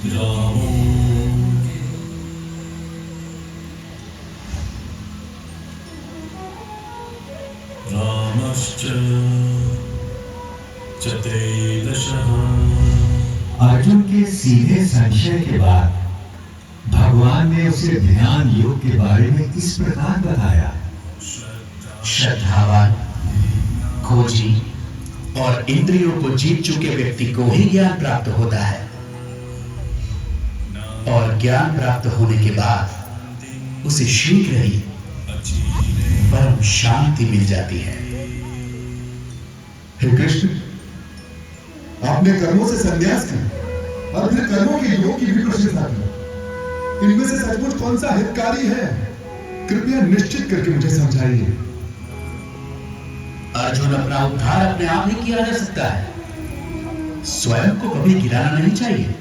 रामो रामश्च च त्रयोदशः। अर्जुन के सीधे संशय के बाद भगवान ने उसे ध्यान योग के बारे में इस प्रकार बताया। श्रद्धावान, खोजी और इंद्रियों को जीत चुके व्यक्ति को ही ज्ञान प्राप्त होता है, और ज्ञान प्राप्त होने के बाद उसे शीघ्र ही परम शांति मिल जाती है। हे कृष्ण, आपने कर्मों से संन्यास किया और फिर कर्मों के योग की भी प्रशंसा की। इनमें से सचमुच कौन सा हितकारी है? कृपया निश्चित करके मुझे समझाइए। अर्जुन, अपना उद्धार अपने आप ही किया जा सकता है, स्वयं को कभी गिराना नहीं चाहिए।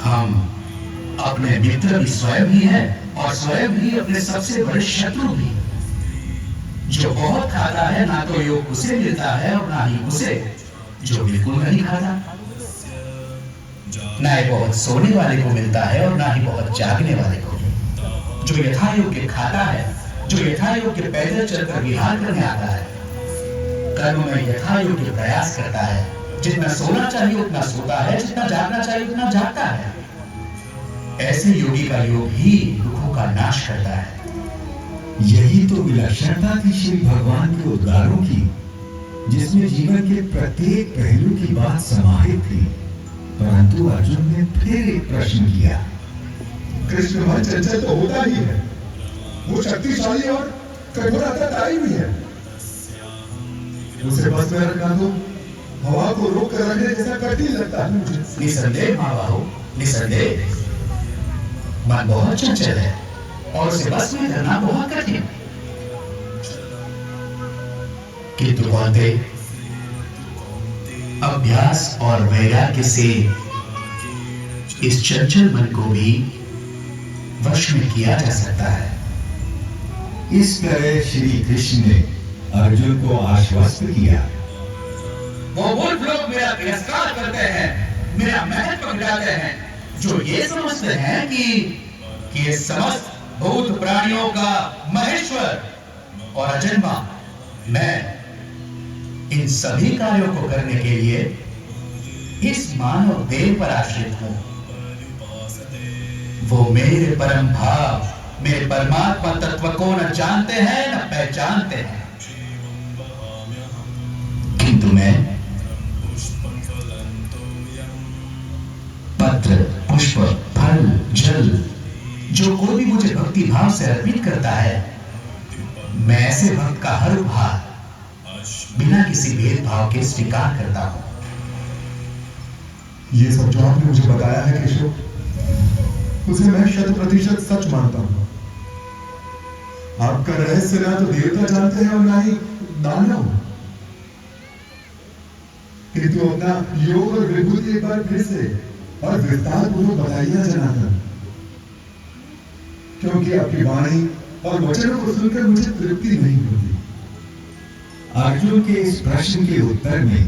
हम अपने मित्र भी स्वयं ही हैं और स्वयं ही अपने सबसे बड़े शत्रु भी। जो बहुत खाता है ना तो योग उसे मिलता है और ना ही उसे जो बिल्कुल नहीं खाता। ना ही बहुत सोने वाले को मिलता है और ना ही बहुत जागने वाले को। जो यथा योग्य खाता है, जो यथा योग्य पैदल चलकर विहार करने आता है, कर्म में यथा योग्य प्रयास करता है, जितना सोना चाहिए उतना सोता है, जितना जागना चाहिए उतना जागता है। ऐसे योगी का योग ही दुखों का नाश करता है। यही तो विलक्षणता थी श्री भगवान के उद्गारों की, जिसमें जीवन के प्रत्येक पहलू की बात समाहित थी। परंतु अर्जुन ने फिर एक प्रश्न किया। कृष्ण मन चंचल तो होता ही है, वो शक्तिशाली और कठोर आज्ञाकारी भी है। उसे बस में रखना तो हवा को रोक कर रखने जैसा कठिन लगता है मुझे। निसंदेह महाबाहु, निसंदेह मन बहुत चंचल है और उसे बस में करना बहुत कठिन। किंतु बोलते अभ्यास और वैराग्य से इस चंचल मन को भी वश में किया जा सकता है। इस तरह श्री कृष्ण ने अर्जुन को आश्वस्त किया। वो मूर्ख लोग मेरा तिरस्कार करते हैं, मेरा महत्व गिराते हैं, जो ये समझते हैं कि ये समस्त भूत प्राणियों का महेश्वर और अजन्मा मैं इन सभी कार्यों को करने के लिए इस मानव देह पर आश्रित हूं। वो मेरे परम भाव, मेरे परमात्मा तत्व को न जानते हैं न पहचानते हैं। किंतु मैं पत्र, पुष्प, फल, जल, जो कोई भी मुझे भक्ति भाव से अर्पित करता है, मैं ऐसे भक्त का हर उपहार बिना किसी भेदभाव के स्वीकार करता हूं। ये सब जो आपने मुझे बताया है केशव, उसे मैं 100% सच मानता हूं। आपका रहस्य ना तो देवता जानते हैं और ना ही दानव। किंतु अपना योग और विभूति एक बार फिर से और विस्तार पूर्वक बताइए जनार्दन, क्योंकि आपकी वाणी और वचनों को सुनकर मुझे तृप्ति नहीं होती। अर्जुन के इस प्रश्न के उत्तर में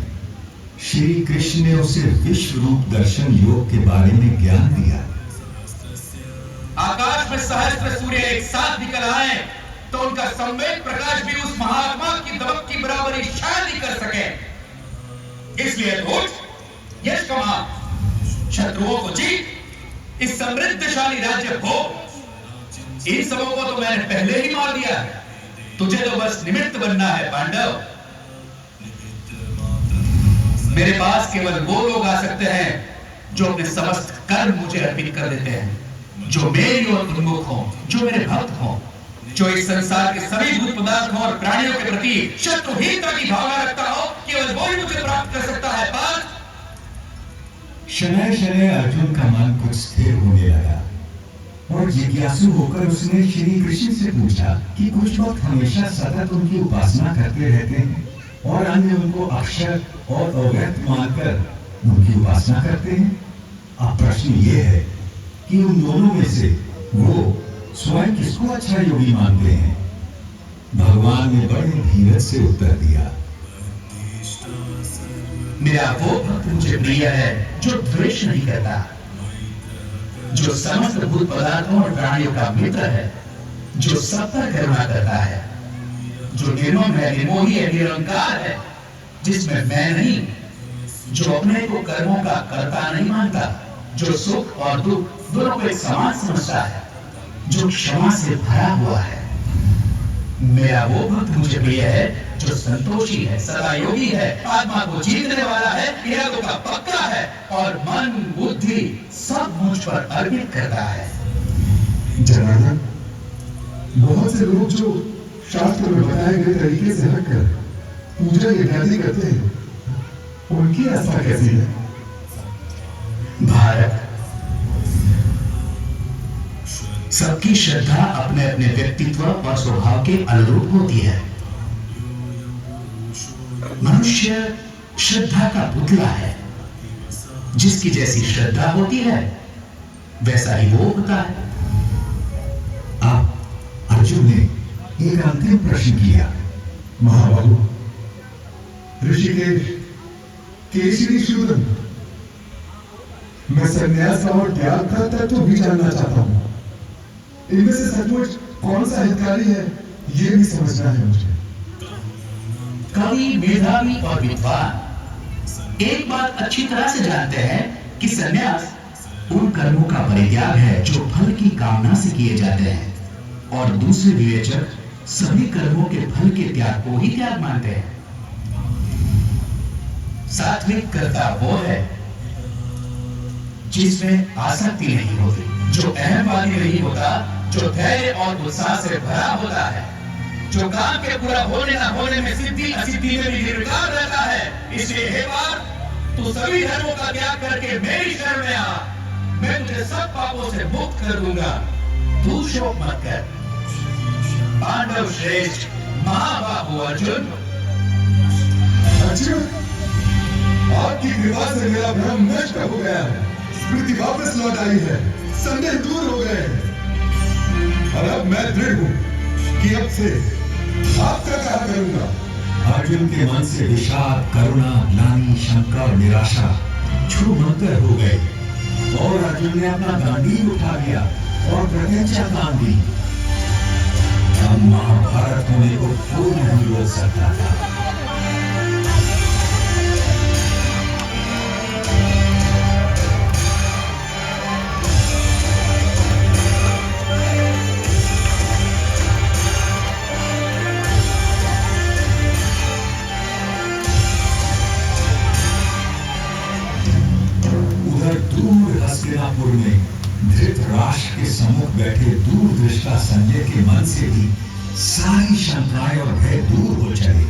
श्री कृष्ण ने उसे विश्व रूप दर्शन योग के बारे में ज्ञान दिया। आकाश में सहस्त्र सूर्य एक साथ निकल आए तो उनका संवेद प्रकाश भी उस महात्मा की दमक की बराबरी शायद ही कर सके। इसलिए उठ, यश कमा, शत्रुओं को जीत, इस समृद्धशाली राज्य भोग। इन सबों को तो मैंने पहले ही मार दिया है, तुझे तो बस निमित्त बनना है पांडव। मेरे पास केवल वो लोग आ सकते हैं जो अपने समस्त कर्म मुझे अर्पित कर देते हैं, जो मेरी ओर उन्मुख हों, जो मेरे भक्त हों, जो इस संसार के सभी भूत पदार्थों और प्राणियों के प्रति शत्रुहीनता की भावना रखता हो, केवल वो ही मुझे प्राप्त कर सकता है। पार्थ, शनय शनय अर्जुन का मन कुछ स्थिर होने लगा और जिज्ञासु होकर उसने श्री कृष्ण से पूछा कि कुछ वक्त हमेशा सतत उनकी उपासना करते रहते हैं और अन्य उनको अक्षर और अव्यक्त मानकर उनकी उपासना करते हैं। अब प्रश्न ये है कि उन दोनों में से वो स्वयं किसको अच्छा योगी मानते हैं? भगवान ने बड़े धीरज से उत्तर दिया। मेरा वो भक्त मुझे प्रिय है जो द्वेष नहीं करता, जो समस्त भूत पदार्थों और प्राणियों का मित्र है, जो सब पर करुणा करता है, जो निर्मम है, निर्मोही है, निरंकार है, जिसमें मैं नहीं, जो अपने को कर्मों का कर्ता नहीं मानता, जो सुख और दुख दोनों को एक समान समझता है, जो क्षमा से भरा हुआ है। मेरा वो भक्त मुझे प्रिय है जो संतोषी है, सदा योगी है, आत्मा को जीतने वाला है, इरादों का पक्का है और मन बुद्धि सब मुझ पर अर्पित करता है। जनार्दन, बहुत से लोग जो शास्त्र में बताए गए तरीके से हटकर पूजा इत्यादि करते हैं, उनकी आस्था कैसी है? भारत, सबकी श्रद्धा अपने अपने व्यक्तित्व और स्वभाव के अनुरूप होती है। मनुष्य श्रद्धा का पुतला है, जिसकी जैसी श्रद्धा होती है वैसा ही वो होता है। आप अर्जुन ने एक अंतिम प्रश्न किया। महाबाहु, ऋषिकेश, केशरी शूद्र, मैं संन्यास और त्याग का तत्व भी जानना चाहता हूं। इनमें से सचमुच कौन सा हितकारी है, ये भी समझना है मुझे। कवि, मेधावी और विद्वान एक बात अच्छी तरह से जानते हैं कि संन्यास उन कर्मों का परित्याग है जो फल की कामना से किए जाते हैं, और दूसरे विवेचक सभी कर्मों के फल के त्याग को ही त्याग मानते हैं। सात्विक कर्ता वो है जिसमें आसक्ति नहीं होती, जो अहमवादी नहीं होता, जो धैर्य और उत्साह से भरा होता है, जो काम के पूरा होने न होने में सिद्धि असिद्धि में भी निर्विकार रहता है। इसलिए हे पार्थ, तू सभी धर्मों का त्याग करके मेरी शरण में आ, मैं तुझे सब पापों से मुक्त कर दूंगा। तू शोक मत कर। पांडव श्रेष्ठ महाबाहु अर्जुन, अर्जुन, आपकी कृपा से मेरा भ्रम नष्ट हो गया है, स्मृति वापस लौट आई है, संदेह दूर हो गए हैं, और अब मैं दृढ़ हूं कि अब से आपका कहा करूंगा। अर्जुन के मन से विषाद, करुणा, ग्लानि, शंका और निराशा छूमंतर हो गए, और अर्जुन ने अपना गांडीव उठा लिया और प्रत्यंचा तान दी। अब महाभारत होने को कोई नहीं रोक सकता था। हस्तिनापुर में धृतराष्ट्र के सम्मुख बैठे दूरदृष्टा संजय के मन से भी सारी शंकाएं और भय दूर हो चले,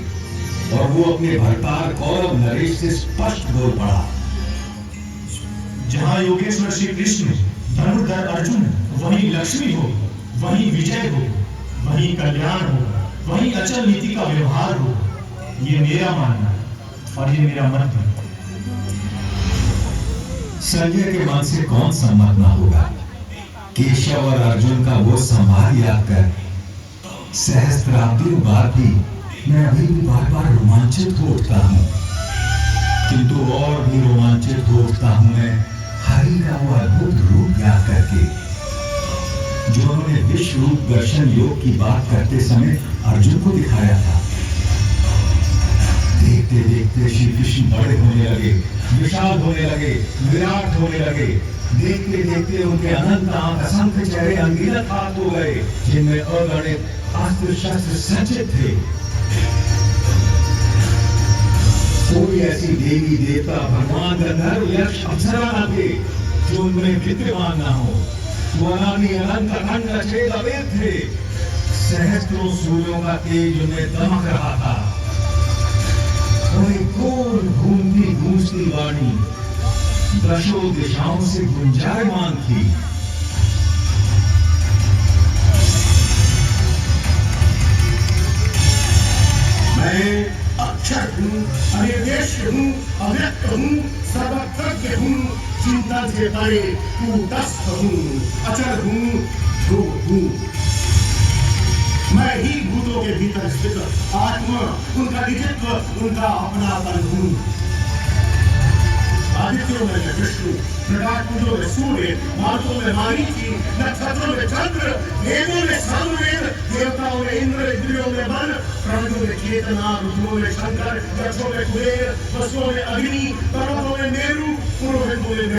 और वो अपने भरतार कौरव नरेश से स्पष्ट बोल पड़ा। जहां योगेश्वर श्री कृष्ण, धनुर्धर अर्जुन, वहीं लक्ष्मी हो, वहीं विजय हो, वहीं कल्याण हो, वहीं अचल नीति का व्यवहार हो। ये मेरा मानना और ये मेरा मत है। संजय के मन से कौन सम्मत न होगा। केशव और अर्जुन का वो संवाद याद कर सहस्त्राब्दियों बाद भी मैं अभी भी बार बार रोमांचित हो उठता हूँ, किंतु और भी रोमांचित हो उठता हूँ मैं हरि का वो अद्भुत रूप याद करके, जो उन्होंने विश्व रूप दर्शन योग की बात करते समय अर्जुन को दिखाया था। देखते देखते श्री कृष्ण बड़े होने लगे, विशाल होने लगे, विराट होने लगे। देखते देखते उनके अनंत आंख, असंख्य चेहरे अनगिनत हाथ हो गए, जिनमें अगणित अस्त्र शस्त्र सज्जित थे। कोई ऐसी देवी देवता, भगवान, गंधर्व, यक्ष, अप्सरा न थे जो उनमें विद्यमान न हो। वो अनादि अनंत अखंड अछेद अवेद थे। सहस्त्रों सूर्यों का तेज उनमें दमक रहा था। वही गोल घूमती गूंजती वाणी दशों दिशाओं से गुंजायमान थी। मैं अक्षर हूँ, अनिर्देश्य हूँ, अव्यक्त हूँ, सर्वज्ञ हूँ, चिंतन से परे कूटस्थ हूँ, अचल हूँ, ध्रुव हूँ। मैं ही भूतों के भीतर स्थित आत्मा, उनका निजत्व, उनका अपनापन हूँ। आदित्यों में मैं विष्णु, प्रकाश पुंजों में सूर्य, मारुतों में मारीचि, नक्षत्रों में चंद्र, वेदों में सामवेद, देवताओं में इंद्र, इंद्रियों में मन, प्राणियों में चेतना, रुद्रों में शंकर, यक्षों में कुबेर, वसुओं में अग्नि, पर्वतों में मेरु, पुरोहितों में